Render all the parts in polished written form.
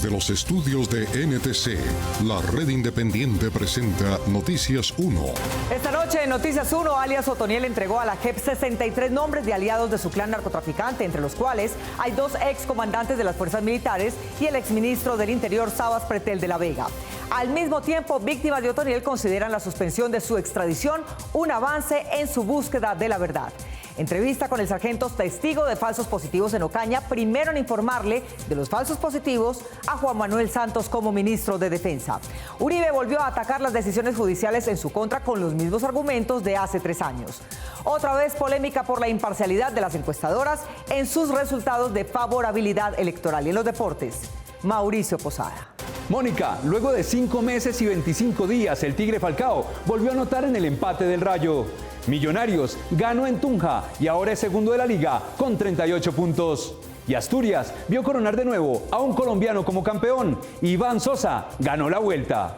Desde los estudios de NTC, la red independiente presenta Noticias 1. Esta noche en Noticias 1, alias Otoniel entregó a la JEP 63 nombres de aliados de su clan narcotraficante, entre los cuales hay 2 excomandantes de las fuerzas militares y el exministro del Interior, Sabas Pretel de la Vega. Al mismo tiempo, víctimas de Otoniel consideran la suspensión de su extradición un avance en su búsqueda de la verdad. Entrevista con el sargento testigo de falsos positivos en Ocaña, primero en informarle de los falsos positivos a Juan Manuel Santos como ministro de Defensa. Uribe volvió a atacar las decisiones judiciales en su contra con los mismos argumentos de hace 3 años. Otra vez polémica por la imparcialidad de las encuestadoras en sus resultados de favorabilidad electoral. Y en los deportes, Mauricio Posada. Mónica, luego de 5 meses y 25 días, el Tigre Falcao volvió a anotar en el empate del Rayo. Millonarios ganó en Tunja y ahora es segundo de la liga con 38 puntos. Y Asturias vio coronar de nuevo a un colombiano como campeón. Iván Sosa ganó la vuelta.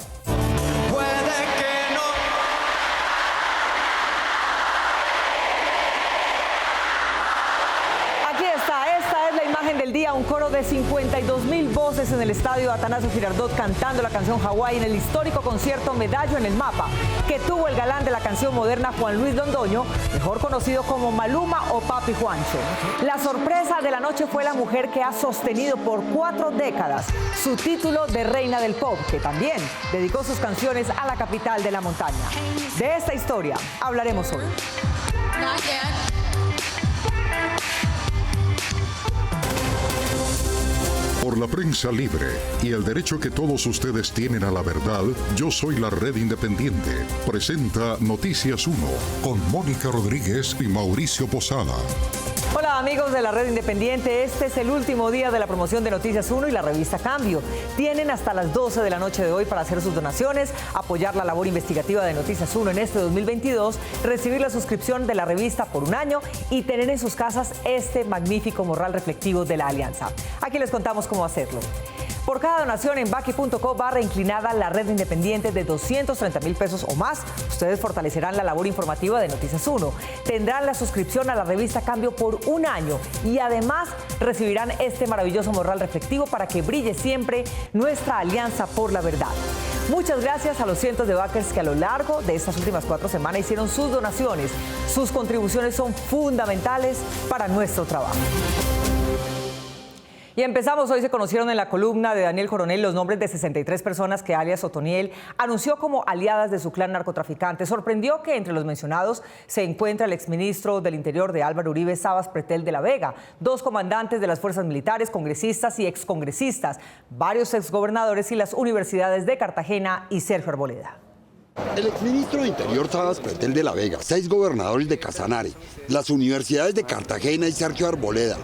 Del día, un coro de 52,000 voces en el estadio Atanasio Girardot cantando la canción Hawái en el histórico concierto Medallo en el Mapa, que tuvo el galán de la canción moderna Juan Luis Londoño, mejor conocido como Maluma o Papi Juancho. La sorpresa de la noche fue la mujer que ha sostenido por 4 décadas su título de reina del pop, que también dedicó sus canciones a la capital de la montaña. De esta historia hablaremos hoy. Por la prensa libre y el derecho que todos ustedes tienen a la verdad, Yo Soy la Red Independiente presenta Noticias 1 con Mónica Rodríguez y Mauricio Posada. Hola amigos de la Red Independiente, este es el último día de la promoción de Noticias 1 y la revista Cambio. Tienen hasta las 12 de la noche de hoy para hacer sus donaciones, apoyar la labor investigativa de Noticias 1 en este 2022, recibir la suscripción de la revista por 1 año y tener en sus casas este magnífico morral reflectivo de la Alianza. Aquí les contamos cómo hacerlo. Por cada donación en baki.co/inclinada la Red Independiente de 230,000 pesos o más, ustedes fortalecerán la labor informativa de Noticias 1. Tendrán la suscripción a la revista Cambio por 1 año y además recibirán este maravilloso morral reflectivo para que brille siempre nuestra alianza por la verdad. Muchas gracias a los cientos de backers que a lo largo de estas últimas 4 semanas hicieron sus donaciones. Sus contribuciones son fundamentales para nuestro trabajo. Y empezamos, hoy se conocieron en la columna de Daniel Coronel los nombres de 63 personas que alias Otoniel anunció como aliadas de su clan narcotraficante. Sorprendió que entre los mencionados se encuentra el exministro del Interior de Álvaro Uribe, Sabas Pretel de la Vega, 2 comandantes de las fuerzas militares, congresistas y excongresistas, varios exgobernadores y las universidades de Cartagena y Sergio Arboleda. El exministro de Interior Sabas Pretel de la Vega, 6 gobernadores de Casanare, las universidades de Cartagena y Sergio Arboleda,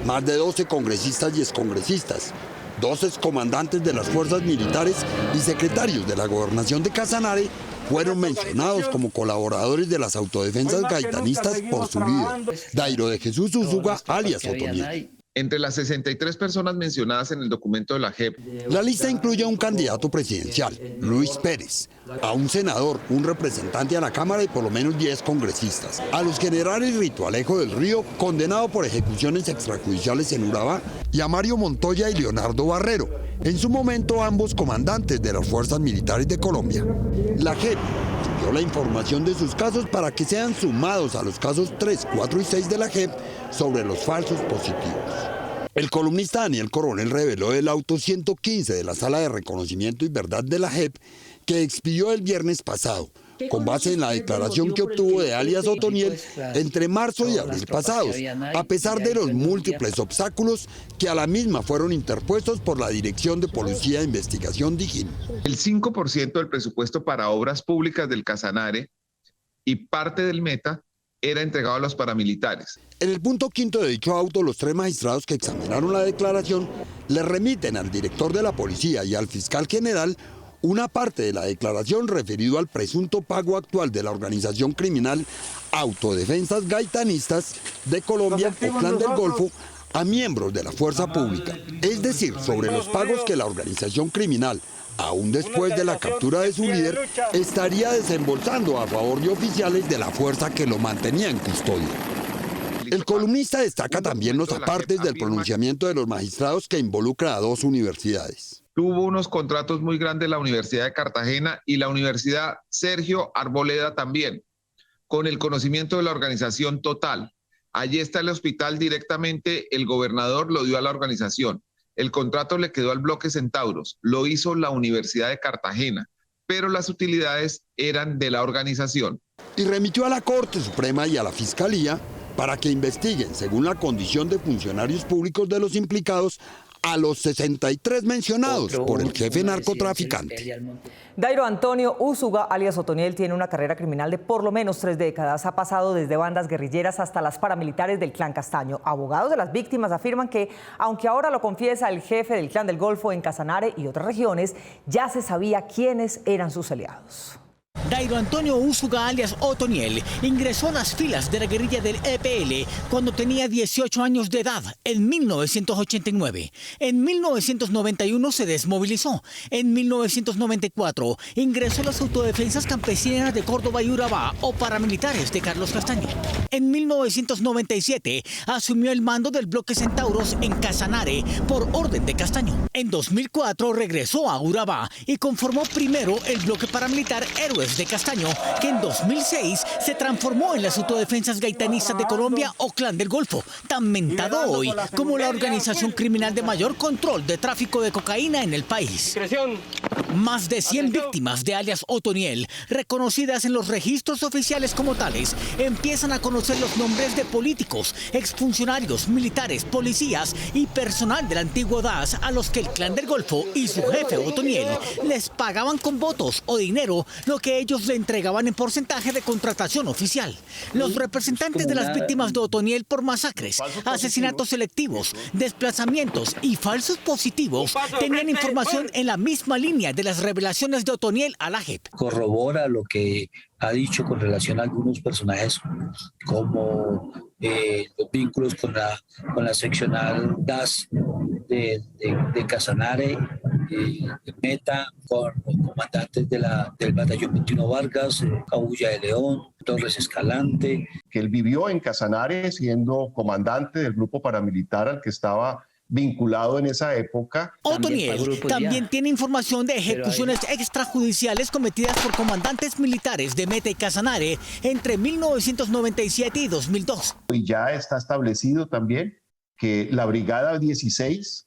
más de 12 congresistas y excongresistas, 2 excomandantes de las fuerzas militares y secretarios de la gobernación de Casanare fueron mencionados como colaboradores de las autodefensas gaitanistas por su líder, Dairo de Jesús Úsuga, alias Otoniel. Entre las 63 personas mencionadas en el documento de la JEP, la lista incluye a un candidato presidencial, Luis Pérez, a un senador, un representante a la Cámara y por lo menos 10 congresistas, a los generales Rito Alejo del Río, condenado por ejecuciones extrajudiciales en Urabá, y a Mario Montoya y Leonardo Barrero, en su momento ambos comandantes de las fuerzas militares de Colombia. La JEP dio la información de sus casos para que sean sumados a los casos 3, 4 y 6 de la JEP sobre los falsos positivos. El columnista Daniel Coronel reveló el auto 115 de la Sala de Reconocimiento y Verdad de la JEP que expidió el viernes pasado, con base en la declaración que obtuvo de alias Otoniel entre marzo y abril pasados, a pesar de los múltiples obstáculos que a la misma fueron interpuestos por la Dirección de Policía de Investigación DIJÍN. el 5% del presupuesto para obras públicas del Casanare y parte del Meta era entregado a los paramilitares. En el punto 5 de dicho auto, los 3 magistrados que examinaron la declaración le remiten al director de la policía y al fiscal general una parte de la declaración referido al presunto pago actual de la organización criminal Autodefensas Gaitanistas de Colombia o Clan del Golfo a miembros de la fuerza pública, es decir, sobre los pagos que la organización criminal, aún después de la captura de su líder, estaría desembolsando a favor de oficiales de la fuerza que lo mantenía en custodia. El columnista destaca también los apartes del pronunciamiento de los magistrados que involucra a 2 universidades. Tuvo unos contratos muy grandes la Universidad de Cartagena y la Universidad Sergio Arboleda también, con el conocimiento de la organización total. Allí está el hospital directamente, el gobernador lo dio a la organización. El contrato le quedó al bloque Centauros, lo hizo la Universidad de Cartagena, pero las utilidades eran de la organización. Y remitió a la Corte Suprema y a la Fiscalía para que investiguen, según la condición de funcionarios públicos de los implicados, a los 63 mencionados por el jefe narcotraficante. Dairo Antonio Úsuga, alias Otoniel, tiene una carrera criminal de por lo menos 3 décadas. Ha pasado desde bandas guerrilleras hasta las paramilitares del Clan Castaño. Abogados de las víctimas afirman que, aunque ahora lo confiesa el jefe del Clan del Golfo en Casanare y otras regiones, ya se sabía quiénes eran sus aliados. Dairo Antonio Úsuga, alias Otoniel, ingresó a las filas de la guerrilla del EPL cuando tenía 18 años de edad, en 1989. En 1991 se desmovilizó. En 1994 ingresó a las autodefensas campesinas de Córdoba y Urabá, o paramilitares de Carlos Castaño. En 1997 asumió el mando del bloque Centauros en Casanare por orden de Castaño. En 2004 regresó a Urabá y conformó primero el bloque paramilitar Héroes de Castaño, que en 2006 se transformó en las autodefensas gaitanistas de Colombia, o Clan del Golfo, tan mentado hoy como la organización criminal de mayor control de tráfico de cocaína en el país. Más de 100 víctimas de alias Otoniel, reconocidas en los registros oficiales como tales, empiezan a conocer los nombres de políticos, exfuncionarios, militares, policías y personal del antiguo DAS a los que el Clan del Golfo y su jefe Otoniel les pagaban con votos o dinero lo que ellos le entregaban en porcentaje de contratación oficial. Los representantes de las víctimas de Otoniel por masacres, asesinatos selectivos, desplazamientos y falsos positivos tenían información en la misma línea de las revelaciones de Otoniel a la JEP. Corrobora lo que ha dicho con relación a algunos personajes, como los vínculos con la seccional DAS de Casanare, de Meta, con los comandantes del batallón 21 Vargas, Cabulla de León, Torres Escalante. Que él vivió en Casanare siendo comandante del grupo paramilitar al que estaba vinculado en esa época. Otoniel también tiene información de ejecuciones extrajudiciales cometidas por comandantes militares de Meta y Casanare entre 1997 y 2002. Y ya está establecido también que la Brigada 16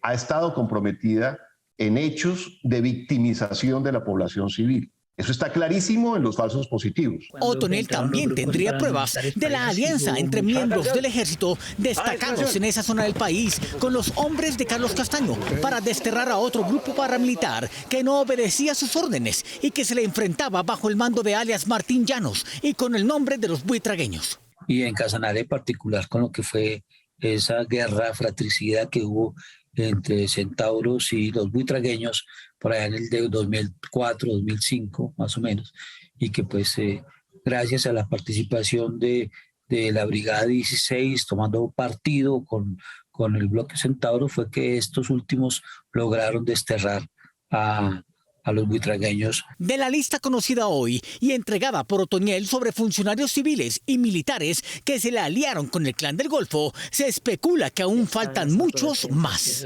ha estado comprometida en hechos de victimización de la población civil. Eso está clarísimo en los falsos positivos. Otoniel también tendría pruebas de la alianza entre miembros del ejército destacados en esa zona del país con los hombres de Carlos Castaño para desterrar a otro grupo paramilitar que no obedecía sus órdenes y que se le enfrentaba bajo el mando de alias Martín Llanos y con el nombre de los buitragueños. Y en Casanare en particular con lo que fue esa guerra fratricida que hubo entre centauros y los buitragueños por allá en el de 2004, 2005 más o menos, y que pues gracias a la participación de la Brigada 16 tomando partido con el bloque Centauro fue que estos últimos lograron desterrar a los buitragueños. De la lista conocida hoy y entregada por Otoniel sobre funcionarios civiles y militares que se le aliaron con el Clan del Golfo, se especula que aún faltan muchos más.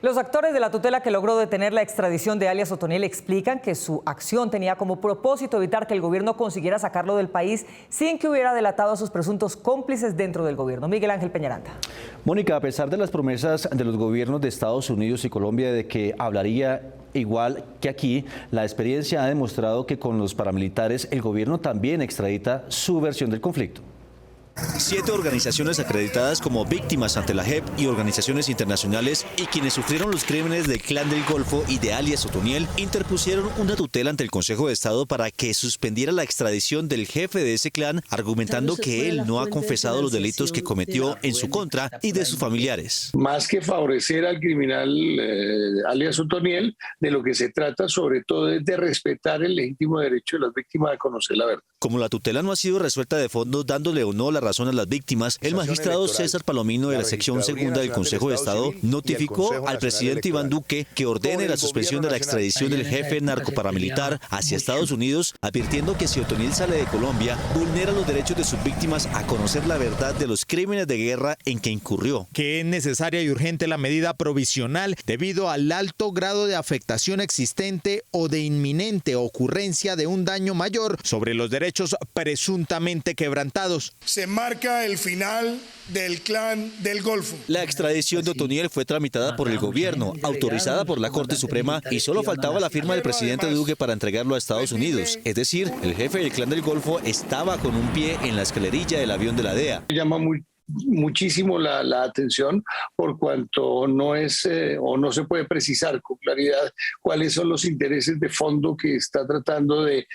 Los actores de la tutela que logró detener la extradición de alias Otoniel explican que su acción tenía como propósito evitar que el gobierno consiguiera sacarlo del país sin que hubiera delatado a sus presuntos cómplices dentro del gobierno. Miguel Ángel Peñaranda. Mónica, a pesar de las promesas de los gobiernos de Estados Unidos y Colombia de que hablaría igual que aquí, la experiencia ha demostrado que con los paramilitares el gobierno también extradita su versión del conflicto. 7 organizaciones acreditadas como víctimas ante la JEP y organizaciones internacionales y quienes sufrieron los crímenes del Clan del Golfo y de alias Otoniel interpusieron una tutela ante el Consejo de Estado para que suspendiera la extradición del jefe de ese clan, argumentando que él no ha confesado los delitos que cometió en su contra y de sus familiares. Más que favorecer al criminal alias Otoniel, de lo que se trata sobre todo es de respetar el legítimo derecho de las víctimas a conocer la verdad. Como la tutela no ha sido resuelta de fondo dándole o no la razón a las víctimas, el magistrado César Palomino de la sección segunda del Consejo de Estado notificó al presidente Iván Duque que ordene la suspensión de la extradición del jefe narcoparamilitar hacia Estados Unidos, advirtiendo que si Otoniel sale de Colombia, vulnera los derechos de sus víctimas a conocer la verdad de los crímenes de guerra en que incurrió. Que es necesaria y urgente la medida provisional debido al alto grado de afectación existente o de inminente ocurrencia de un daño mayor sobre los derechos presuntamente quebrantados. Se marca el final del Clan del Golfo. La extradición de Otoniel fue tramitada por el gobierno, autorizada por la Corte Suprema, y solo faltaba la firma del presidente Duque para entregarlo a Estados Unidos. Es decir, el jefe del Clan del Golfo estaba con un pie en la escalerilla del avión de la DEA. Llama muchísimo la atención por cuanto no es o no se puede precisar con claridad cuáles son los intereses de fondo que está tratando de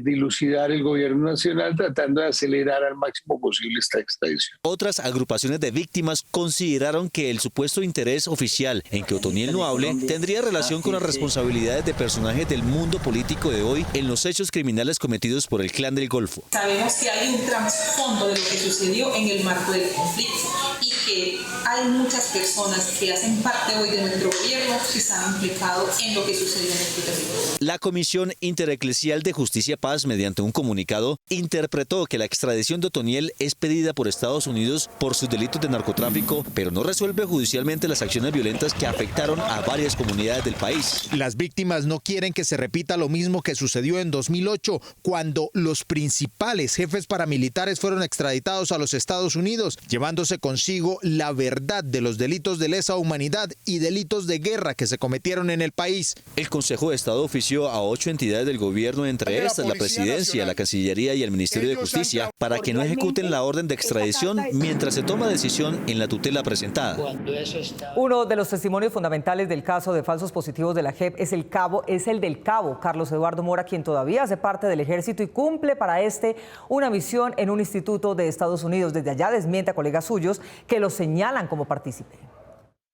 dilucidar el gobierno nacional, tratando de acelerar al máximo posible esta extradición. Otras agrupaciones de víctimas consideraron que el supuesto interés oficial en que Otoniel no hable tendría relación con las responsabilidades de personajes del mundo político de hoy en los hechos criminales cometidos por el Clan del Golfo. Sabemos que hay un trasfondo de lo que sucedió en el marco del conflicto y que hay muchas personas que hacen parte hoy de nuestro gobierno que están implicados en lo que sucedió en este territorio. La Comisión Intereclesial de Justicia y Paz, mediante un comunicado, interpretó que la extradición de Otoniel es pedida por Estados Unidos por sus delitos de narcotráfico, pero no resuelve judicialmente las acciones violentas que afectaron a varias comunidades del país. Las víctimas no quieren que se repita lo mismo que sucedió en 2008, cuando los principales jefes paramilitares fueron extraditados a los Estados Unidos, llevándose consigo la verdad de los delitos de lesa humanidad y delitos de guerra que se cometieron en el país. El Consejo de Estado ofició a 8 entidades del gobierno, entre estas la Presidencia, la Cancillería y el Ministerio de Justicia, para que no ejecuten la orden de extradición mientras se toma decisión en la tutela presentada. Uno de los testimonios fundamentales del caso de falsos positivos de la JEP es el del cabo Carlos Eduardo Mora, quien todavía hace parte del ejército y cumple para una misión en un instituto de Estados Unidos. Desde allá desmiente a colegas suyos que lo señalan como partícipe.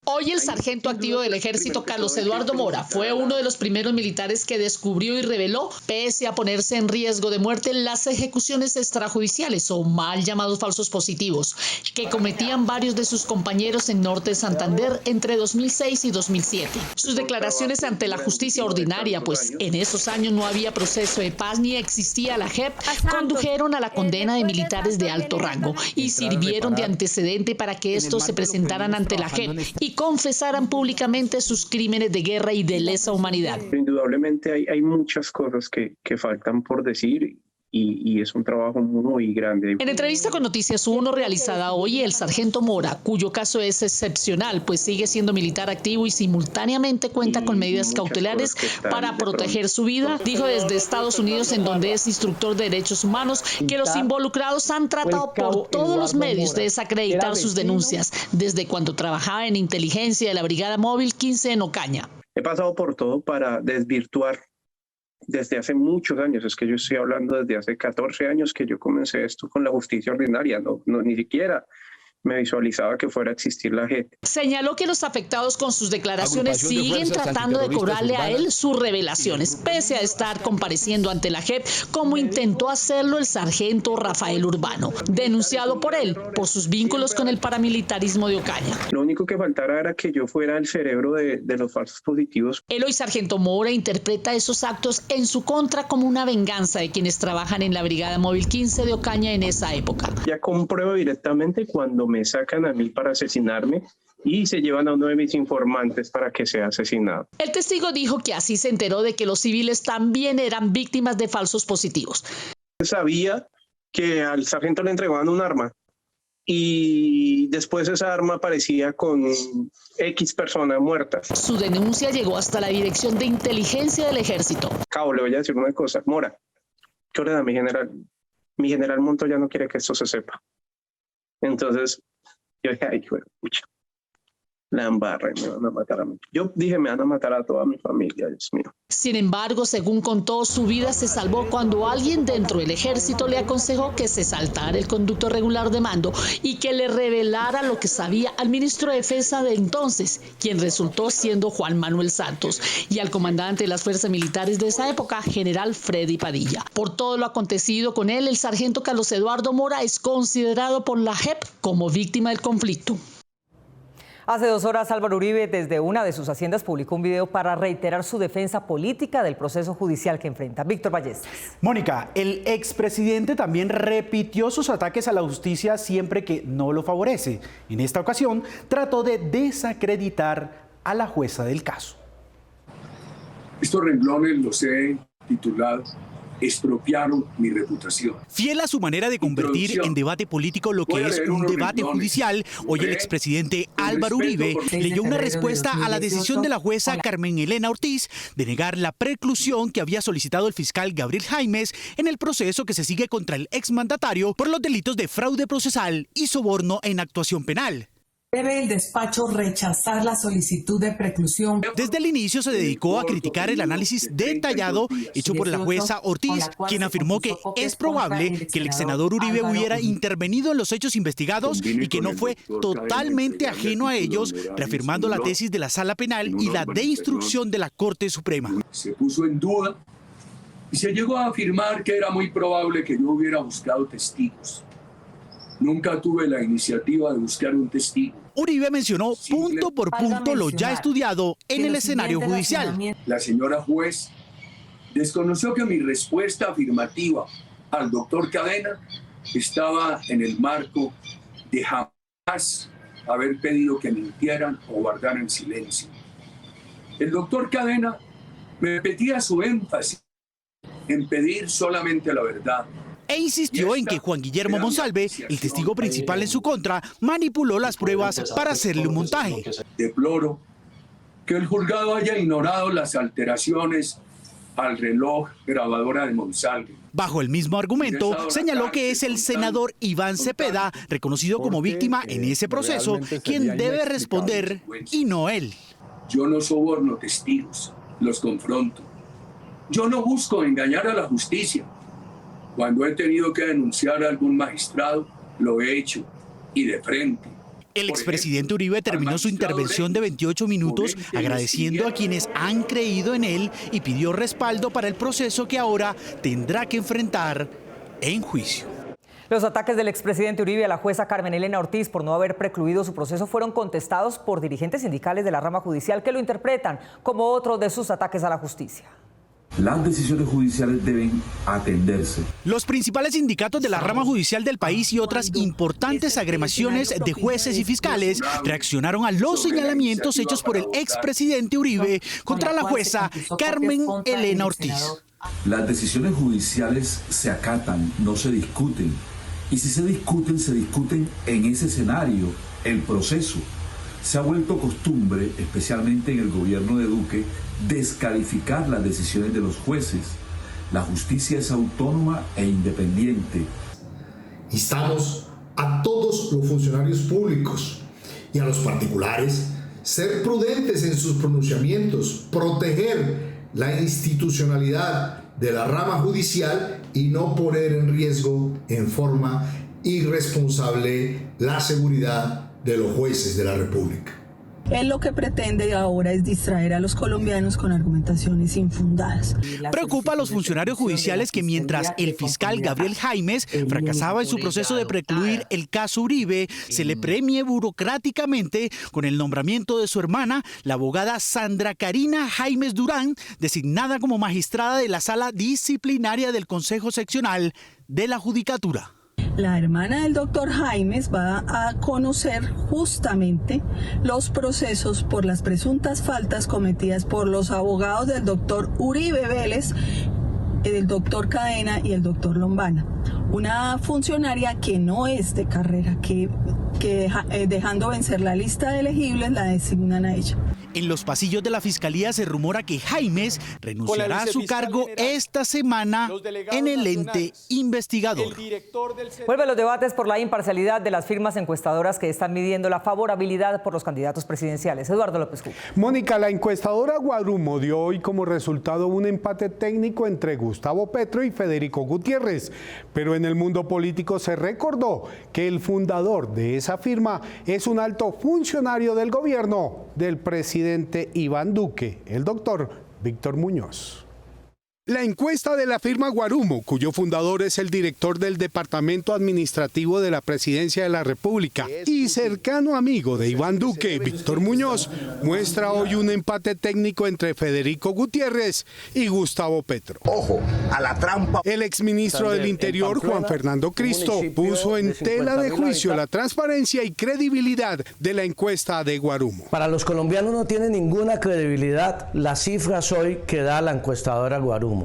Hoy el sargento activo del ejército Carlos Eduardo Mora fue uno de los primeros militares que descubrió y reveló, pese a ponerse en riesgo de muerte, las ejecuciones extrajudiciales o mal llamados falsos positivos que cometían varios de sus compañeros en Norte de Santander entre 2006 y 2007. Sus declaraciones ante la justicia ordinaria, pues en esos años no había proceso de paz ni existía la JEP, condujeron a la condena de militares de alto rango y sirvieron de antecedente para que estos se presentaran ante la JEP y confesaran públicamente sus crímenes de guerra y de lesa humanidad. Indudablemente hay muchas cosas que faltan por decir y es un trabajo muy grande. En entrevista con Noticias 1 realizada hoy, el sargento Mora, cuyo caso es excepcional, pues sigue siendo militar activo y simultáneamente cuenta con medidas cautelares para proteger su vida, dijo desde Estados Unidos, en donde es instructor de derechos humanos, que los involucrados han tratado por todos los medios de desacreditar sus denuncias, desde cuando trabajaba en inteligencia de la Brigada Móvil 15 en Ocaña. He pasado por todo para desvirtuar. Desde hace muchos años, es que yo estoy hablando desde hace 14 años que yo comencé esto con la justicia ordinaria, ni siquiera me visualizaba que fuera a existir la JEP. Señaló que los afectados con sus declaraciones siguen tratando de cobrarle a él sus revelaciones, pese a estar compareciendo ante la JEP, como intentó hacerlo el sargento Rafael Urbano, denunciado por él por sus vínculos con el paramilitarismo de Ocaña. Lo único que faltara era que yo fuera el cerebro de los falsos positivos. El hoy sargento Mora interpreta esos actos en su contra como una venganza de quienes trabajan en la Brigada Móvil 15 de Ocaña en esa época. Ya compruebo directamente cuando me sacan a mí para asesinarme y se llevan a uno de mis informantes para que sea asesinado. El testigo dijo que así se enteró de que los civiles también eran víctimas de falsos positivos. Sabía que al sargento le entregaban un arma y después esa arma aparecía con X personas muertas. Su denuncia llegó hasta la Dirección de Inteligencia del Ejército. Cabo, le voy a decir una cosa. Mora, ¿qué ordena mi general? Mi general Montoya no quiere que esto se sepa. Entonces, yo dije, ay, pucha. la embarra y me van a matar a mí. Yo dije, me van a matar a toda mi familia, Dios mío. Sin embargo, según contó, su vida se salvó cuando alguien dentro del ejército le aconsejó que se saltara el conducto regular de mando y que le revelara lo que sabía al ministro de Defensa de entonces, quien resultó siendo Juan Manuel Santos, y al comandante de las fuerzas militares de esa época, general Freddy Padilla. Por todo lo acontecido con él, el sargento Carlos Eduardo Mora es considerado por la JEP como víctima del conflicto. Hace 2 horas, Álvaro Uribe, desde una de sus haciendas, publicó un video para reiterar su defensa política del proceso judicial que enfrenta. Víctor Ballestas. Mónica, el expresidente también repitió sus ataques a la justicia siempre que no lo favorece. En esta ocasión, trató de desacreditar a la jueza del caso. Estos renglones los he titulado "Expropiaron mi reputación". Fiel a su manera de convertir en debate político lo que es un debate judicial, hoy el expresidente Álvaro Uribe leyó una respuesta a la decisión de la jueza Carmen Elena Ortiz de negar la preclusión que había solicitado el fiscal Gabriel Jaimes en el proceso que se sigue contra el exmandatario por los delitos de fraude procesal y soborno en actuación penal. Debe el despacho rechazar la solicitud de preclusión. Desde el inicio se dedicó a criticar el análisis detallado hecho por la jueza Ortiz, quien afirmó que es probable que el ex senador Uribe hubiera intervenido en los hechos investigados y que no fue totalmente ajeno a ellos, reafirmando la tesis de la Sala Penal y la de instrucción de la Corte Suprema. Se puso en duda y se llegó a afirmar que era muy probable que yo hubiera buscado testigos. Nunca tuve la iniciativa de buscar un testigo. Uribe mencionó punto por punto lo ya estudiado en el escenario judicial. La señora juez desconoció que mi respuesta afirmativa al doctor Cadena estaba en el marco de jamás haber pedido que mintieran o guardaran silencio. El doctor Cadena me repetía su énfasis en pedir solamente la verdad. E insistió en que Juan Guillermo Monsalve, el testigo principal en su contra, manipuló las pruebas para hacerle un montaje. Deploro que el juzgado haya ignorado las alteraciones al reloj grabadora de Monsalve. Bajo el mismo argumento, señaló que es el senador Iván Cepeda, reconocido como víctima en ese proceso, quien debe responder y no él. Yo no soborno testigos, los confronto. Yo no busco engañar a la justicia. Cuando he tenido que denunciar a algún magistrado, lo he hecho, y de frente. El expresidente Uribe terminó su intervención de 28 minutos agradeciendo a quienes han creído en él y pidió respaldo para el proceso que ahora tendrá que enfrentar en juicio. Los ataques del expresidente Uribe a la jueza Carmen Elena Ortiz por no haber precluido su proceso fueron contestados por dirigentes sindicales de la rama judicial que lo interpretan como otro de sus ataques a la justicia. Las decisiones judiciales deben atenderse. Los principales sindicatos de la rama judicial del país y otras importantes agremiaciones de jueces y fiscales reaccionaron a los señalamientos hechos por el expresidente Uribe contra la jueza Carmen Elena Ortiz. Las decisiones judiciales se acatan, no se discuten. Y si se discuten en ese escenario, el proceso. Se ha vuelto costumbre, especialmente en el gobierno de Duque, descalificar las decisiones de los jueces. La justicia es autónoma e independiente. Instamos a todos los funcionarios públicos y a los particulares ser prudentes en sus pronunciamientos, proteger la institucionalidad de la rama judicial y no poner en riesgo en forma irresponsable la seguridad de los jueces de la República. Él lo que pretende ahora es distraer a los colombianos con argumentaciones infundadas. Preocupa a los funcionarios judiciales que mientras el fiscal Gabriel Jaimes fracasaba en su proceso de precluir el caso Uribe, se le premie burocráticamente con el nombramiento de su hermana, la abogada Sandra Karina Jaimes Durán, designada como magistrada de la Sala Disciplinaria del Consejo Seccional de la Judicatura. La hermana del doctor Jaimes va a conocer justamente los procesos por las presuntas faltas cometidas por los abogados del doctor Uribe Vélez, el doctor Cadena y el doctor Lombana. Una funcionaria que no es de carrera, que que dejando vencer la lista de elegibles la designan a ella. En los pasillos de la Fiscalía se rumora que Jaimes renunciará a su cargo esta semana en el ente investigador. Vuelven los debates por la imparcialidad de las firmas encuestadoras que están midiendo la favorabilidad por los candidatos presidenciales. Eduardo López Cuba. Mónica, la encuestadora Guarumo dio hoy como resultado un empate técnico entre Gustavo Petro y Federico Gutiérrez, pero en el mundo político se recordó que el fundador de esa firma es un alto funcionario del gobierno del presidente Iván Duque, el doctor Víctor Muñoz. La encuesta de la firma Guarumo, cuyo fundador es el director del Departamento Administrativo de la Presidencia de la República y cercano amigo de Iván Duque, Víctor Muñoz, muestra hoy un empate técnico entre Federico Gutiérrez y Gustavo Petro. Ojo, a la trampa. El exministro del Interior, Juan Fernando Cristo, puso en tela de juicio la transparencia y credibilidad de la encuesta de Guarumo. Para los colombianos no tiene ninguna credibilidad las cifras hoy que da la encuestadora Guarumo.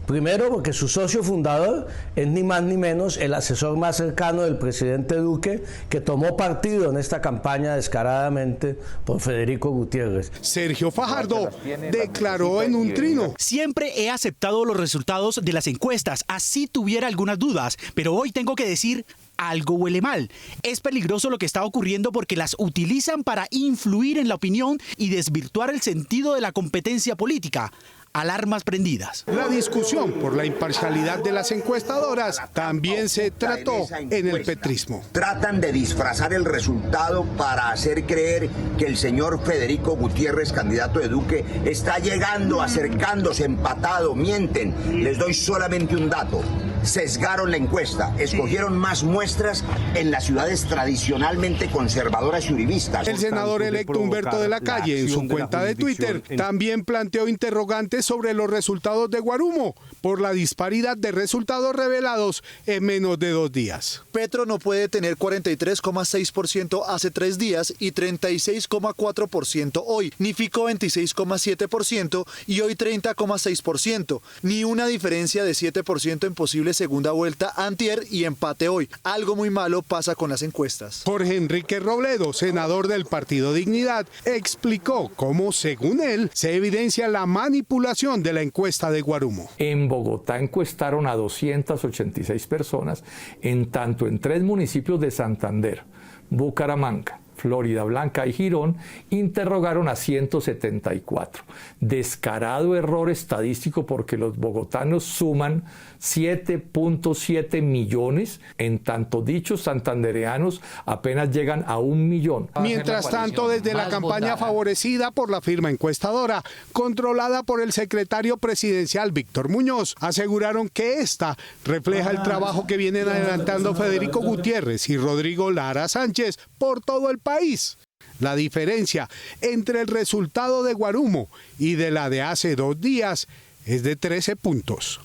Primero, porque su socio fundador es ni más ni menos el asesor más cercano del presidente Duque, que tomó partido en esta campaña descaradamente por Federico Gutiérrez. Sergio Fajardo declaró en un trino: siempre he aceptado los resultados de las encuestas, así tuviera algunas dudas, pero hoy tengo que decir: algo huele mal. Es peligroso lo que está ocurriendo porque las utilizan para influir en la opinión y desvirtuar el sentido de la competencia política. Alarmas prendidas. La discusión por la imparcialidad de las encuestadoras también se trató en el petrismo. Tratan de disfrazar el resultado para hacer creer que el señor Federico Gutiérrez, candidato de Duque, está llegando, acercándose, empatado, mienten. Les doy solamente un dato. Sesgaron la encuesta, escogieron más muestras en las ciudades tradicionalmente conservadoras y uribistas. El senador electo Humberto de la Calle, en su cuenta de Twitter, también planteó interrogantes sobre los resultados de Guarumo por la disparidad de resultados revelados en menos de 2 días. Petro no puede tener 43,6% hace 3 días y 36,4% hoy, ni Fico 26,7% y hoy 30,6%, ni una diferencia de 7% en posible segunda vuelta antier y empate hoy. Algo muy malo pasa con las encuestas. Jorge Enrique Robledo, senador del Partido Dignidad, explicó cómo, según él, se evidencia la manipulación de la encuesta de Guarumo. En Bogotá encuestaron a 286 personas, en tanto en 3 municipios de Santander, Bucaramanga, Florida Blanca y Girón, interrogaron a 174. Descarado error estadístico porque los bogotanos suman 7.7 millones, en tanto dichos santandereanos apenas llegan a 1 millón. Mientras tanto, desde la campaña favorecida por la firma encuestadora, controlada por el secretario presidencial Víctor Muñoz, aseguraron que esta refleja el trabajo que vienen adelantando Federico Gutiérrez y Rodrigo Lara Sánchez por todo el país. La diferencia entre el resultado de Guarumo y de la de hace 2 días es de 13 puntos.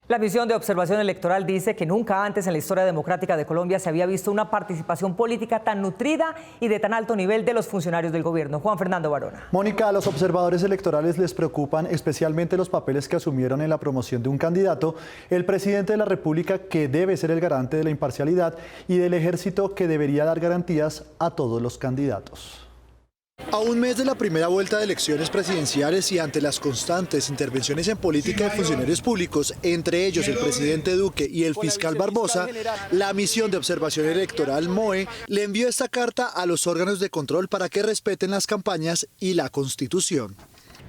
La misión de observación electoral dice que nunca antes en la historia democrática de Colombia se había visto una participación política tan nutrida y de tan alto nivel de los funcionarios del gobierno. Juan Fernando Barona. Mónica, a los observadores electorales les preocupan especialmente los papeles que asumieron en la promoción de un candidato, el presidente de la República, que debe ser el garante de la imparcialidad, y del ejército, que debería dar garantías a todos los candidatos. A un mes de la primera vuelta de elecciones presidenciales y ante las constantes intervenciones en política de funcionarios públicos, entre ellos el presidente Duque y el fiscal Barbosa, la misión de observación electoral MOE le envió esta carta a los órganos de control para que respeten las campañas y la Constitución.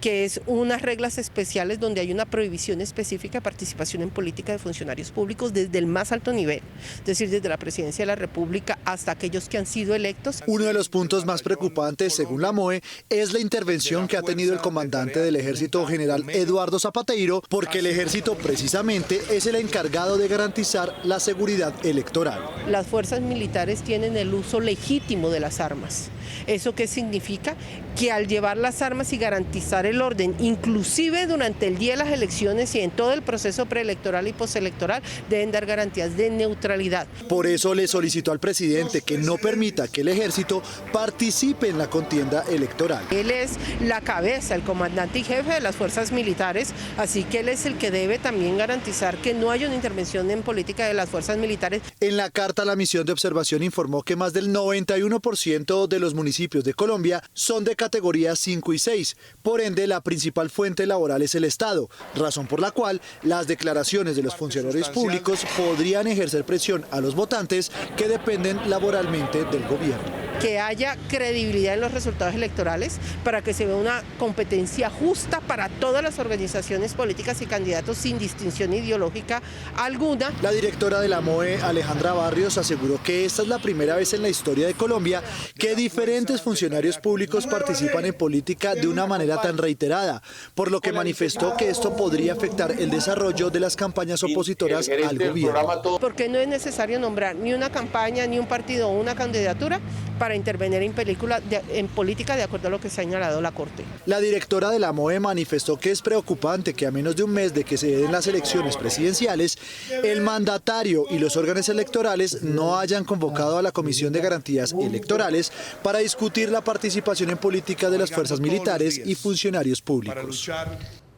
Que es unas reglas especiales donde hay una prohibición específica de participación en política de funcionarios públicos desde el más alto nivel, es decir, desde la Presidencia de la República hasta aquellos que han sido electos. Uno de los puntos más preocupantes, según la MOE, es la intervención que ha tenido el comandante del Ejército, general Eduardo Zapateiro, porque el Ejército precisamente es el encargado de garantizar la seguridad electoral. Las fuerzas militares tienen el uso legítimo de las armas. ¿Eso qué significa? que al llevar las armas y garantizar el orden, inclusive durante el día de las elecciones y en todo el proceso preelectoral y postelectoral, deben dar garantías de neutralidad. Por eso le solicitó al presidente que no permita que el ejército participe en la contienda electoral. Él es la cabeza, el comandante y jefe de las fuerzas militares, así que él es el que debe también garantizar que no haya una intervención en política de las fuerzas militares. En la carta, la misión de observación informó que más del 91% de los municipios de Colombia son de categoría 5 y 6, por ende la principal fuente laboral es el Estado, razón por la cual las declaraciones de los funcionarios públicos podrían ejercer presión a los votantes que dependen laboralmente del gobierno. Que haya credibilidad en los resultados electorales para que se vea una competencia justa para todas las organizaciones políticas y candidatos sin distinción ideológica alguna. La directora de la MOE, Alejandra Barrios, aseguró que esta es la primera vez en la historia de Colombia que diferentes funcionarios públicos participan en política de una manera tan reiterada, por lo que manifestó que esto podría afectar el desarrollo de las campañas opositoras al gobierno. Porque no es necesario nombrar ni una campaña, ni un partido o una candidatura para intervenir en política de acuerdo a lo que se ha señalado la Corte. La directora de la MOE manifestó que es preocupante que a menos de un mes de que se den las elecciones presidenciales, el mandatario y los órganos electorales no hayan convocado a la Comisión de Garantías Electorales para discutir la participación en política de las fuerzas militares y funcionarios públicos.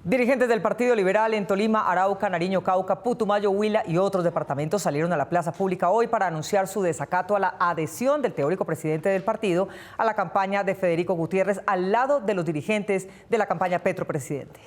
Dirigentes del Partido Liberal en Tolima, Arauca, Nariño, Cauca, Putumayo, Huila y otros departamentos salieron a la plaza pública hoy para anunciar su desacato a la adhesión del teórico presidente del partido a la campaña de Federico Gutiérrez al lado de los dirigentes de la campaña Petro Presidente.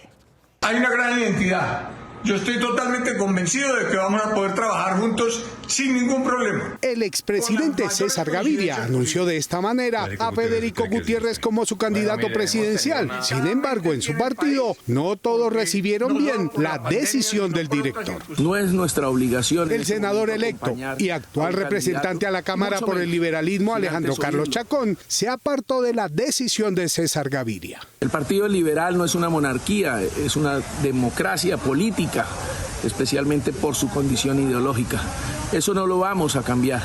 Hay una gran identidad. Yo estoy totalmente convencido de que vamos a poder trabajar juntos sin ningún problema. El expresidente César Gaviria anunció de esta manera a Federico Gutiérrez como su candidato presidencial. Sin embargo, en su partido no todos recibieron bien la decisión del director. No es nuestra obligación. El senador electo y actual representante a la Cámara por el liberalismo, Alejandro Carlos Chacón, se apartó de la decisión de César Gaviria. El Partido Liberal no es una monarquía, es una democracia política, especialmente por su condición ideológica. Eso no lo vamos a cambiar.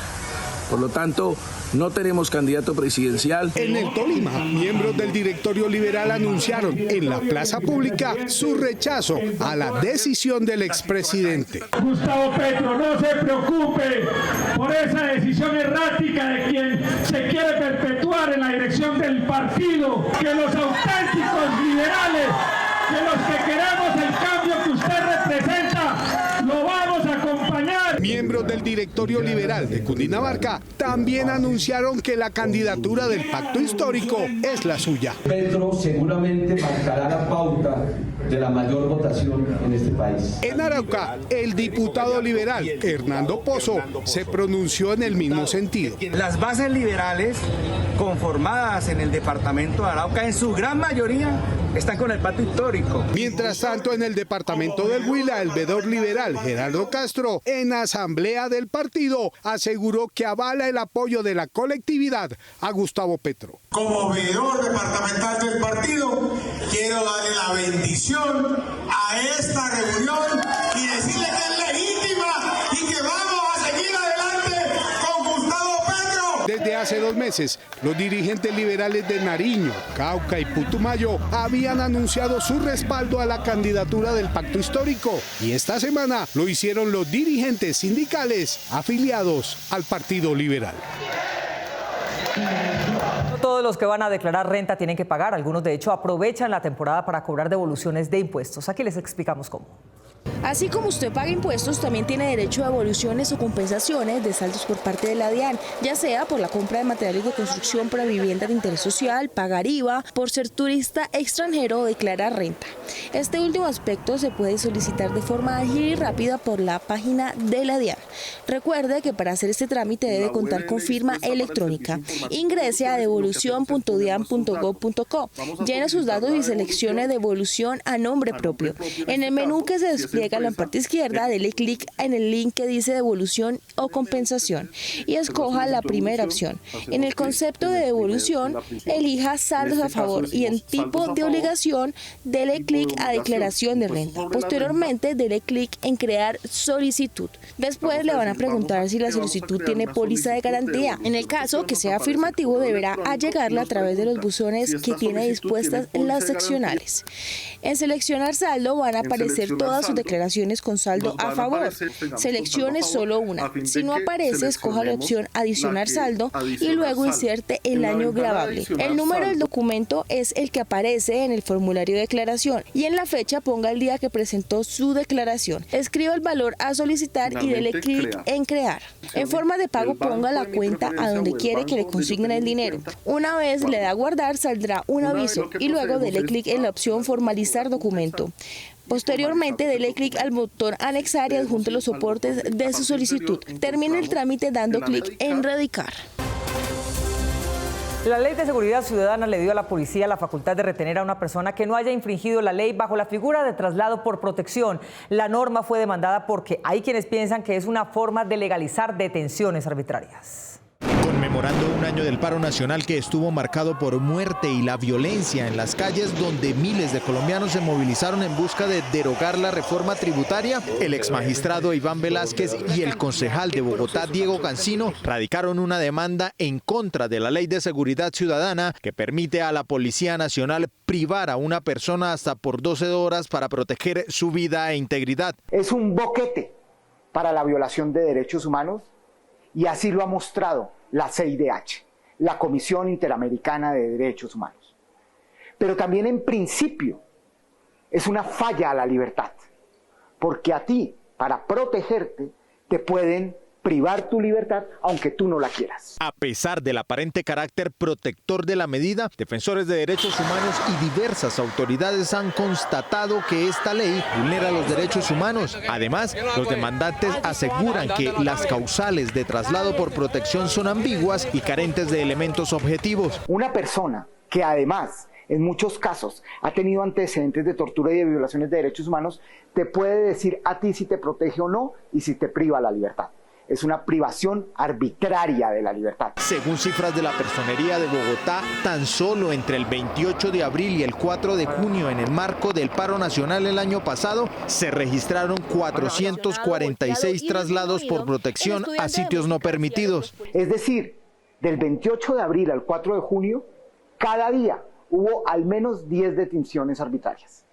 Por lo tanto, no tenemos candidato presidencial. En el Tolima, miembros del directorio liberal anunciaron en la plaza pública su rechazo a la decisión del expresidente. Gustavo Petro, no se preocupe por esa decisión errática de quien se quiere perpetuar en la dirección del partido, que los auténticos liberales, que los que queremos el cambio que usted representa, lo vamos a acompañar. Miembros del directorio liberal de Cundinamarca también anunciaron que la candidatura del pacto histórico es la suya. Petro seguramente marcará la pauta de la mayor votación en este país. En Arauca, el diputado liberal Hernando Pozo se pronunció en el mismo sentido. Las bases liberales conformadas en el departamento de Arauca, en su gran mayoría, están con el pacto histórico. Mientras tanto, en el departamento del Huila, el veedor liberal Gerardo Castro, en asamblea del partido, aseguró que avala el apoyo de la colectividad a Gustavo Petro. Como veedor departamental del partido, quiero darle la bendición a esta reunión y decirle que es legítima y que vamos a seguir adelante con Gustavo Petro. Desde hace 2 meses, los dirigentes liberales de Nariño, Cauca y Putumayo habían anunciado su respaldo a la candidatura del pacto histórico y esta semana lo hicieron los dirigentes sindicales afiliados al Partido Liberal. No todos los que van a declarar renta tienen que pagar. Algunos, de hecho, aprovechan la temporada para cobrar devoluciones de impuestos. Aquí les explicamos cómo. Así como usted paga impuestos, también tiene derecho a devoluciones o compensaciones de saldos por parte de la DIAN, ya sea por la compra de materiales de construcción para vivienda de interés social, pagar IVA, por ser turista extranjero o declarar renta. Este último aspecto se puede solicitar de forma ágil y rápida por la página de la DIAN. Recuerde que para hacer este trámite debe contar con firma electrónica. Ingrese a devolucion.dian.gov.co, llene sus datos y seleccione devolución a nombre propio. En el menú que se despliega en la parte izquierda, dele clic en el link que dice devolución o compensación y escoja la primera opción. En el concepto de devolución, elija saldos a favor y en tipo de obligación, dele clic a declaración de renta. Posteriormente, dele clic en crear solicitud. Después le van a preguntar si la solicitud tiene póliza de garantía. En el caso que sea afirmativo, deberá allegarla a través de los buzones que tiene dispuestas en las seccionales. En seleccionar saldo van a aparecer todas sus declaraciones con saldo a favor. Seleccione solo una. Si no aparece, escoja la opción adicionar saldo y luego inserte el año grabable. El número del documento es el que aparece en el formulario de declaración y en la fecha ponga el día que presentó su declaración. Escriba el valor a solicitar y dele clic en crear. En forma de pago ponga la cuenta a donde quiere que le consignen el dinero. Una vez le da a guardar, saldrá un aviso y luego dele clic en la opción formalizar documento. Posteriormente, dele clic al botón anexar y adjunte los soportes de su solicitud. Termine el trámite dando clic en radicar. La Ley de Seguridad Ciudadana le dio a la policía la facultad de retener a una persona que no haya infringido la ley bajo la figura de traslado por protección. La norma fue demandada porque hay quienes piensan que es una forma de legalizar detenciones arbitrarias. Conmemorando un año del paro nacional que estuvo marcado por muerte y la violencia en las calles donde miles de colombianos se movilizaron en busca de derogar la reforma tributaria, el exmagistrado Iván Velázquez y el concejal de Bogotá, Diego Cancino, radicaron una demanda en contra de la Ley de Seguridad Ciudadana que permite a la Policía Nacional privar a una persona hasta por 12 horas para proteger su vida e integridad. Es un boquete para la violación de derechos humanos y así lo ha mostrado la CIDH, la Comisión Interamericana de Derechos Humanos. Pero también en principio es una falla a la libertad, porque a ti, para protegerte, te pueden privar tu libertad aunque tú no la quieras. A pesar del aparente carácter protector de la medida, defensores de derechos humanos y diversas autoridades han constatado que esta ley vulnera los derechos humanos. Además, los demandantes aseguran que las causales de traslado por protección son ambiguas y carentes de elementos objetivos. Una persona que además en muchos casos ha tenido antecedentes de tortura y de violaciones de derechos humanos, te puede decir a ti si te protege o no y si te priva la libertad. Es una privación arbitraria de la libertad. Según cifras de la Personería de Bogotá, tan solo entre el 28 de abril y el 4 de junio, en el marco del paro nacional el año pasado, se registraron 446 traslados por protección a sitios no permitidos. Es decir, del 28 de abril al 4 de junio, cada día hubo al menos 10 detenciones arbitrarias.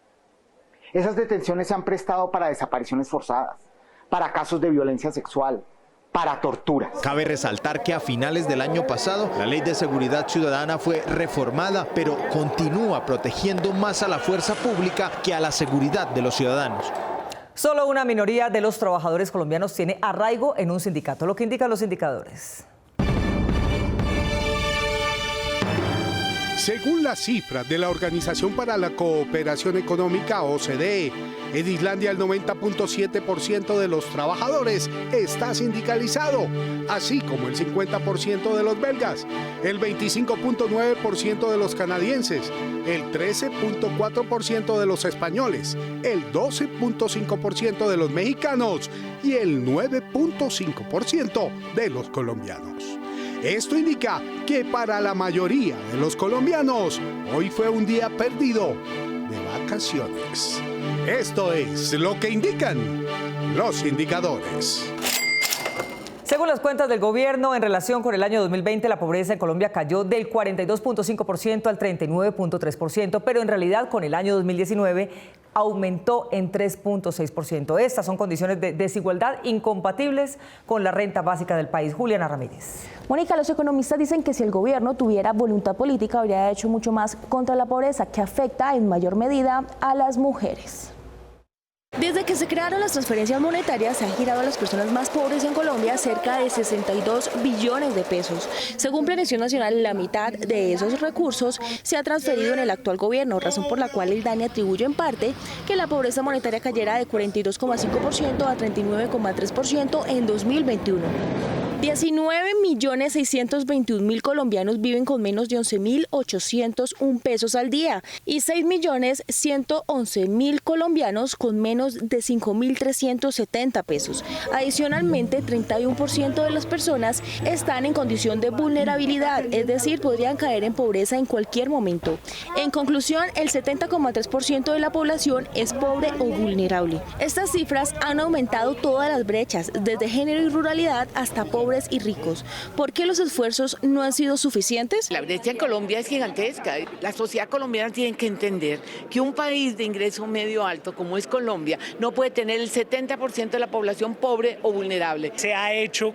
Esas detenciones se han prestado para desapariciones forzadas, para casos de violencia sexual, para torturas. Cabe resaltar que a finales del año pasado la Ley de Seguridad Ciudadana fue reformada, pero continúa protegiendo más a la fuerza pública que a la seguridad de los ciudadanos. Solo una minoría de los trabajadores colombianos tiene arraigo en un sindicato, lo que indican los indicadores. Según las cifras de la Organización para la Cooperación Económica, OCDE, en Islandia el 90.7% de los trabajadores está sindicalizado, así como el 50% de los belgas, el 25.9% de los canadienses, el 13.4% de los españoles, el 12.5% de los mexicanos y el 9.5% de los colombianos. Esto indica que para la mayoría de los colombianos, hoy fue un día perdido de vacaciones. Esto es lo que indican los indicadores. Según las cuentas del gobierno, en relación con el año 2020, la pobreza en Colombia cayó del 42.5% al 39.3%, pero en realidad con el año 2019 aumentó en 3.6%. Estas son condiciones de desigualdad incompatibles con la renta básica del país. Juliana Ramírez. Mónica, los economistas dicen que si el gobierno tuviera voluntad política, habría hecho mucho más contra la pobreza, que afecta en mayor medida a las mujeres. Desde que se crearon las transferencias monetarias, se han girado a las personas más pobres en Colombia cerca de 62 billones de pesos. Según Planeación Nacional, la mitad de esos recursos se ha transferido en el actual gobierno, razón por la cual el DANE atribuye en parte que la pobreza monetaria cayera de 42,5% a 39,3% en 2021. 19.621.000 colombianos viven con menos de 11.801 pesos al día y 6.111.000 colombianos con menos de 5.370 pesos. Adicionalmente, 31% de las personas están en condición de vulnerabilidad, es decir, podrían caer en pobreza en cualquier momento. En conclusión, el 70,3% de la población es pobre o vulnerable. Estas cifras han aumentado todas las brechas, desde género y ruralidad hasta pobres y ricos. ¿Por qué los esfuerzos no han sido suficientes? La brecha en Colombia es gigantesca. La sociedad colombiana tiene que entender que un país de ingreso medio alto como es Colombia no puede tener el 70% de la población pobre o vulnerable. Se ha hecho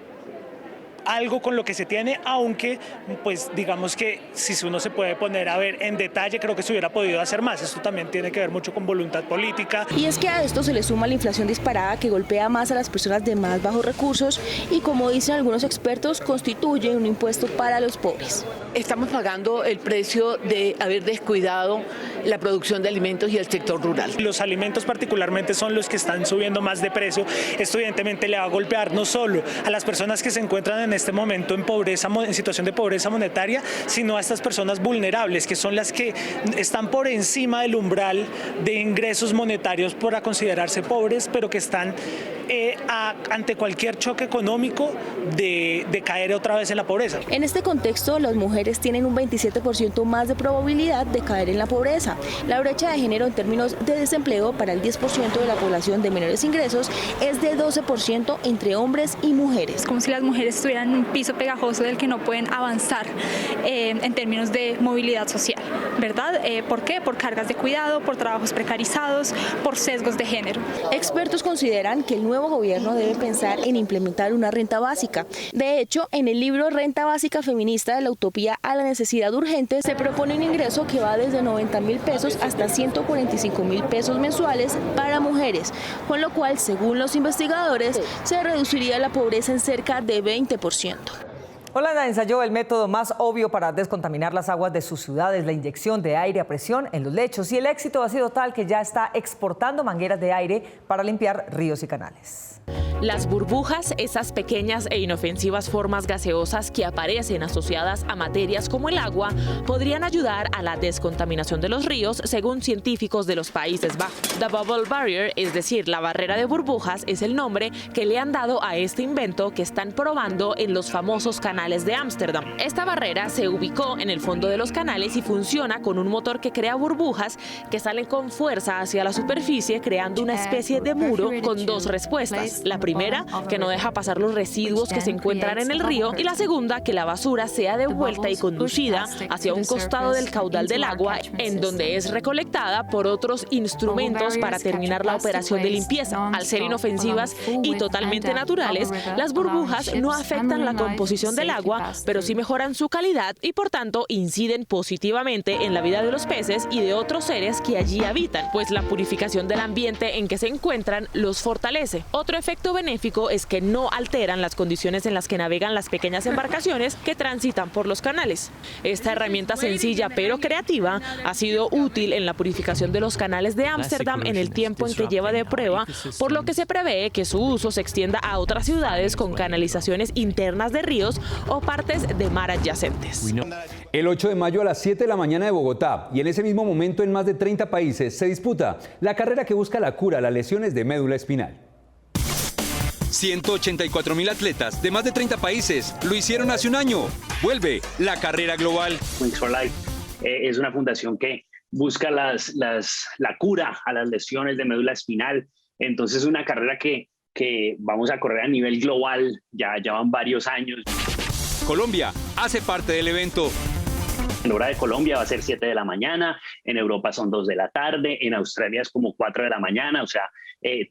algo con lo que se tiene, aunque pues digamos que si uno se puede poner a ver en detalle, creo que se hubiera podido hacer más. Esto también tiene que ver mucho con voluntad política. Y es que a esto se le suma la inflación disparada que golpea más a las personas de más bajos recursos y, como dicen algunos expertos, constituye un impuesto para los pobres. Estamos pagando el precio de haber descuidado la producción de alimentos y el sector rural. Los alimentos particularmente son los que están subiendo más de precio. Esto evidentemente le va a golpear no solo a las personas que se encuentran en este momento en situación de pobreza monetaria, sino a estas personas vulnerables, que son las que están por encima del umbral de ingresos monetarios para considerarse pobres, pero que están ante cualquier choque económico de caer otra vez en la pobreza. En este contexto, las mujeres tienen un 27% más de probabilidad de caer en la pobreza. La brecha de género en términos de desempleo para el 10% de la población de menores ingresos es de 12% entre hombres y mujeres. Como si las mujeres estuvieran en un piso pegajoso del que no pueden avanzar en términos de movilidad social, ¿verdad? ¿Por qué? Por cargas de cuidado, por trabajos precarizados, por sesgos de género. Expertos consideran que el nuevo gobierno debe pensar en implementar una renta básica. De hecho, en el libro Renta Básica Feminista, de la utopía a la necesidad urgente, se propone un ingreso que va desde 90.000 pesos hasta 145.000 pesos mensuales para mujeres, con lo cual, según los investigadores, se reduciría la pobreza en cerca de 20%. Holanda ensayó el método más obvio para descontaminar las aguas de sus ciudades, la inyección de aire a presión en los lechos, y el éxito ha sido tal que ya está exportando mangueras de aire para limpiar ríos y canales. Las burbujas, esas pequeñas e inofensivas formas gaseosas que aparecen asociadas a materias como el agua, podrían ayudar a la descontaminación de los ríos, según científicos de los Países Bajos. The Bubble Barrier, es decir, la barrera de burbujas, es el nombre que le han dado a este invento que están probando en los famosos canales de Ámsterdam. Esta barrera se ubicó en el fondo de los canales y funciona con un motor que crea burbujas que salen con fuerza hacia la superficie, creando una especie de muro con dos respuestas. La primera, que no deja pasar los residuos que se encuentran en el río, y la segunda, que la basura sea devuelta y conducida hacia un costado del caudal del agua, en donde es recolectada por otros instrumentos para terminar la operación de limpieza. Al ser inofensivas y totalmente naturales, las burbujas no afectan la composición del agua, pero sí mejoran su calidad y por tanto inciden positivamente en la vida de los peces y de otros seres que allí habitan, pues la purificación del ambiente en que se encuentran los fortalece. Otro efecto benéfico es que no alteran las condiciones en las que navegan las pequeñas embarcaciones que transitan por los canales. Esta herramienta sencilla pero creativa ha sido útil en la purificación de los canales de Ámsterdam en el tiempo en que lleva de prueba, por lo que se prevé que su uso se extienda a otras ciudades con canalizaciones internas de ríos o partes de mar adyacentes. El 8 de mayo a las 7 de la mañana de Bogotá, y en ese mismo momento en más de 30 países, se disputa la carrera que busca la cura a las lesiones de médula espinal. 184.000 atletas de más de 30 países lo hicieron hace un año. Vuelve la carrera global. Wings for Life es una fundación que busca la cura a las lesiones de médula espinal. Entonces es una carrera que vamos a correr a nivel global, ya van varios años. Colombia hace parte del evento. En hora de Colombia va a ser 7 de la mañana, en Europa son 2 de la tarde, en Australia es como 4 de la mañana, o sea,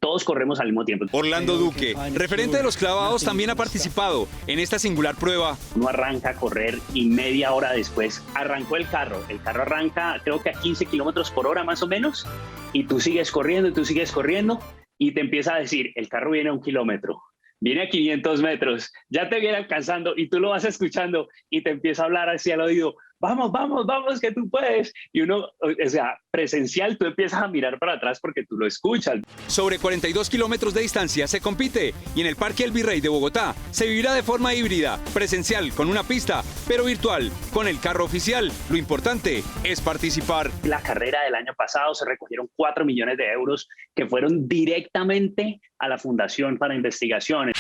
todos corremos al mismo tiempo. Orlando Duque, referente de los clavados, también ha participado en esta singular prueba. Uno arranca a correr y media hora después arrancó el carro arranca creo que a 15 kilómetros por hora más o menos, y tú sigues corriendo y te empieza a decir, el carro viene a 1 kilómetro. Viene a 500 metros, ya te viene alcanzando y tú lo vas escuchando y te empieza a hablar hacia el oído, vamos, que tú puedes. Y uno, o sea, presencial, tú empiezas a mirar para atrás porque tú lo escuchas. Sobre 42 kilómetros de distancia se compite y en el Parque El Virrey de Bogotá se vivirá de forma híbrida, presencial con una pista, pero virtual con el carro oficial. Lo importante es participar. La carrera del año pasado se recogieron 4 millones de euros que fueron directamente a la Fundación para Investigaciones.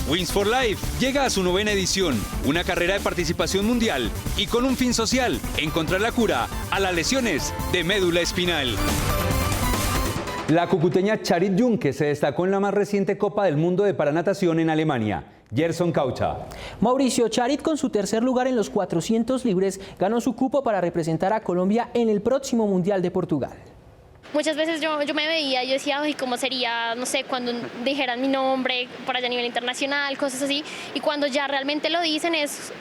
Wings for Life llega a su 9ª edición, una carrera de participación mundial y con un fin social, encontrar la cura a las lesiones de médula espinal. La cucuteña Charit Junque se destacó en la más reciente Copa del Mundo de Paranatación en Alemania. Gerson Caucha. Mauricio Charit, con su tercer lugar en los 400 libres, ganó su cupo para representar a Colombia en el próximo Mundial de Portugal. Muchas veces yo me veía, yo decía, ay, ¿cómo sería, no sé, cuando dijeran mi nombre por allá a nivel internacional, cosas así? Y cuando ya realmente lo dicen,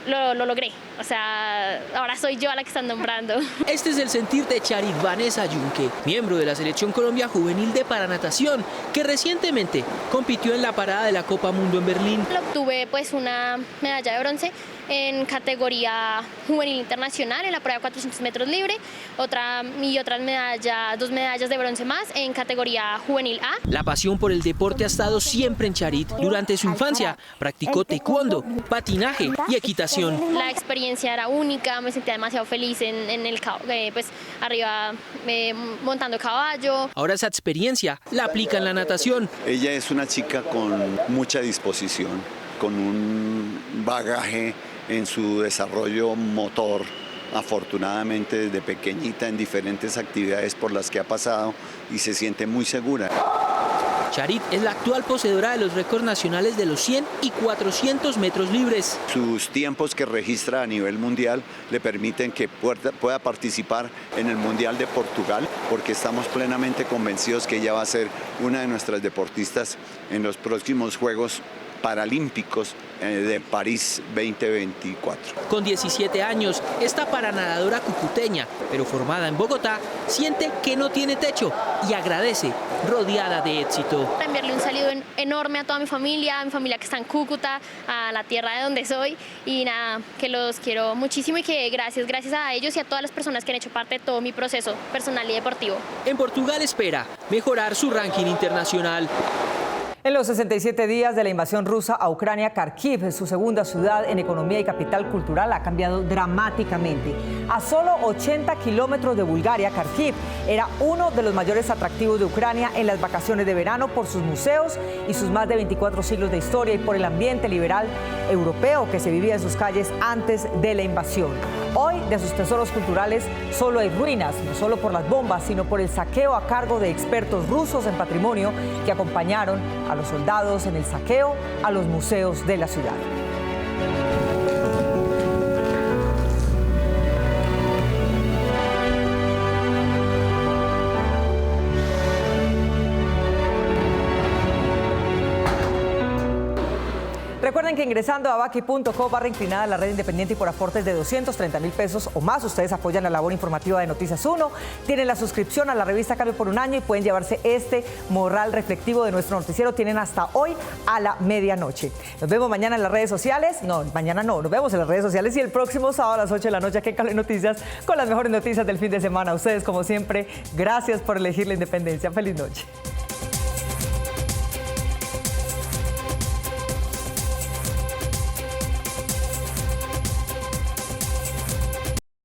lo logré. O sea, ahora soy yo a la que están nombrando. Este es el sentir de Charit Vanessa Junque, miembro de la Selección Colombia Juvenil de Paranatación, que recientemente compitió en la parada de la Copa Mundo en Berlín. Obtuve pues una medalla de bronce en categoría juvenil internacional en la prueba de 400 metros libre, dos medallas de bronce más en categoría juvenil A. La pasión por el deporte ha estado siempre en Charit. Durante su infancia practicó taekwondo, patinaje y equitación. La experiencia era única, me sentía demasiado feliz en el pues arriba montando caballo. Ahora esa experiencia la aplica en la natación. Ella es una chica con mucha disposición, con un bagaje en su desarrollo motor, afortunadamente desde pequeñita en diferentes actividades por las que ha pasado y se siente muy segura. Charit es la actual poseedora de los récords nacionales de los 100 y 400 metros libres. Sus tiempos que registra a nivel mundial le permiten que pueda participar en el Mundial de Portugal, porque estamos plenamente convencidos que ella va a ser una de nuestras deportistas en los próximos Juegos Paralímpicos de París 2024. Con 17 años, esta paranadadora cucuteña, pero formada en Bogotá, siente que no tiene techo y agradece, rodeada de éxito. Enviarle un saludo enorme a toda mi familia que está en Cúcuta, a la tierra de donde soy, y nada, que los quiero muchísimo y que gracias a ellos y a todas las personas que han hecho parte de todo mi proceso personal y deportivo. En Portugal espera mejorar su ranking internacional. En los 67 días de la invasión rusa a Ucrania, Kharkiv, su segunda ciudad en economía y capital cultural, ha cambiado dramáticamente. A solo 80 kilómetros de Bulgaria, Kharkiv era uno de los mayores atractivos de Ucrania en las vacaciones de verano por sus museos y sus más de 24 siglos de historia y por el ambiente liberal europeo que se vivía en sus calles antes de la invasión. Hoy, de sus tesoros culturales, solo hay ruinas, no solo por las bombas, sino por el saqueo a cargo de expertos rusos en patrimonio que acompañaron a los soldados en el saqueo a los museos de la ciudad. Recuerden que ingresando a baki.co/inclinada la red independiente y por aportes de 230,000 pesos o más, ustedes apoyan la labor informativa de Noticias 1, tienen la suscripción a la revista Cambio por un año y pueden llevarse este morral reflectivo de nuestro noticiero. Tienen hasta hoy a la medianoche. Nos vemos mañana en las redes sociales. No, mañana no, nos vemos en las redes sociales y el próximo sábado a las 8 de la noche aquí en Cable Noticias con las mejores noticias del fin de semana. Ustedes, como siempre, gracias por elegir la independencia. Feliz noche.